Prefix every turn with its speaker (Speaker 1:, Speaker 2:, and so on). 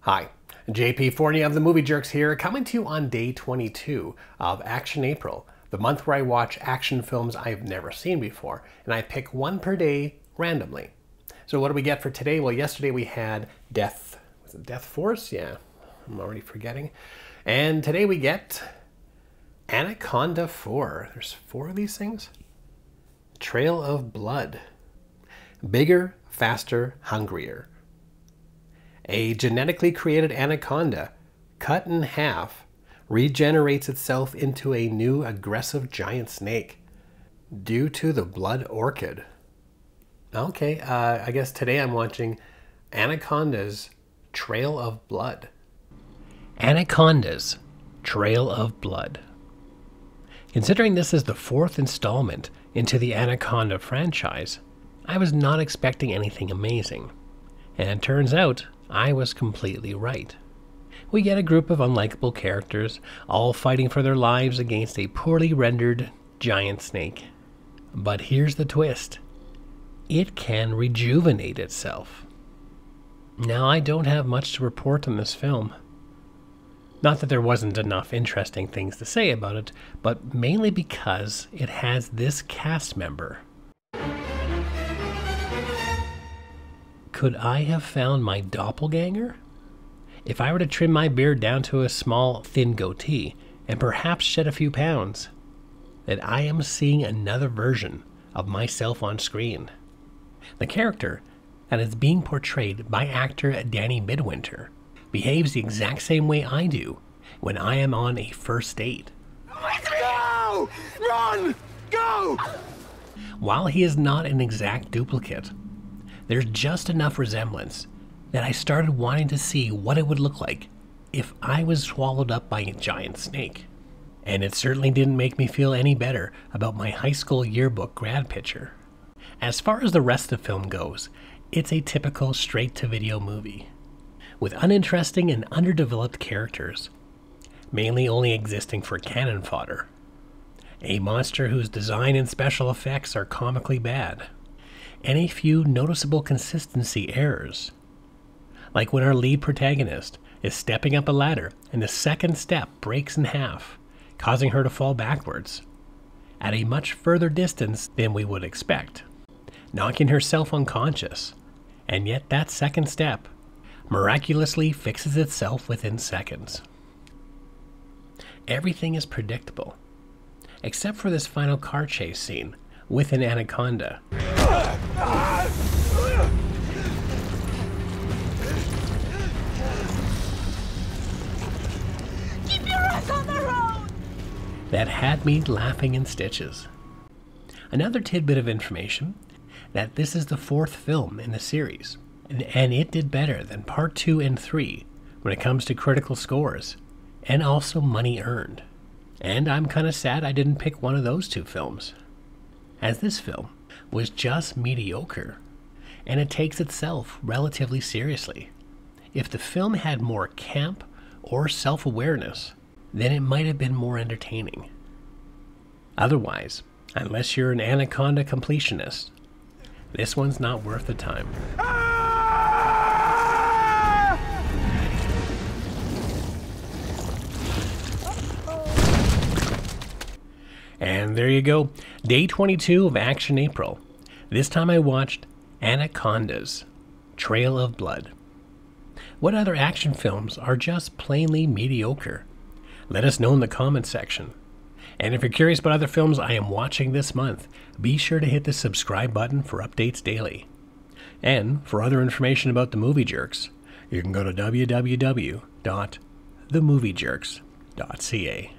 Speaker 1: Hi, JP Forney of the Movie Jerks here, coming to you on day 22 of Action April, the month where I watch action films I've never seen before, and I pick one per day randomly. So what do we get for today? Well, yesterday we had Death Force? Yeah, I'm already forgetting. And today we get Anaconda 4. There's 4 of these things. Trail of Blood. Bigger, faster, hungrier. A genetically created anaconda, cut in half, regenerates itself into a new aggressive giant snake due to the blood orchid. Okay, I guess today I'm watching Anaconda's Trail of Blood.
Speaker 2: Anaconda's Trail of Blood. Considering this is the 4th installment into the Anaconda franchise, I was not expecting anything amazing. And it turns out, I was completely right. We get a group of unlikable characters, all fighting for their lives against a poorly rendered giant snake. But here's the twist. It can rejuvenate itself. Now, I don't have much to report on this film. Not that there wasn't enough interesting things to say about it, but mainly because it has this cast member. Could I have found my doppelganger? If I were to trim my beard down to a small, thin goatee, and perhaps shed a few pounds, that I am seeing another version of myself on screen. The character that is being portrayed by actor Danny Midwinter behaves the exact same way I do when I am on a first date.
Speaker 3: Go! Run! Go!
Speaker 2: While he is not an exact duplicate, there's just enough resemblance that I started wanting to see what it would look like if I was swallowed up by a giant snake. And it certainly didn't make me feel any better about my high school yearbook grad picture. As far as the rest of the film goes, it's a typical straight-to-video movie, with uninteresting and underdeveloped characters, mainly only existing for cannon fodder. A monster whose design and special effects are comically bad, and a few noticeable consistency errors. Like when our lead protagonist is stepping up a ladder and the second step breaks in half, causing her to fall backwards at a much further distance than we would expect, knocking herself unconscious, and yet that second step miraculously fixes itself within seconds. Everything is predictable, except for this final car chase scene with an anaconda.
Speaker 3: Keep your eyes on the road!
Speaker 2: That had me laughing in stitches. Another tidbit of information, that this is the 4th film in the series, and it did better than part 2 and 3 when it comes to critical scores, and also money earned. And I'm kinda sad I didn't pick one of those 2 films, as this film was just mediocre, and it takes itself relatively seriously. If the film had more camp or self-awareness, then it might have been more entertaining. Otherwise, unless you're an Anaconda completionist, this one's not worth the time. And there you go, day 22 of Action April. This time I watched Anaconda's Trail of Blood. What other action films are just plainly mediocre? Let us know in the comments section. And if you're curious about other films I am watching this month, be sure to hit the subscribe button for updates daily. And for other information about the Movie Jerks, you can go to www.themoviejerks.ca.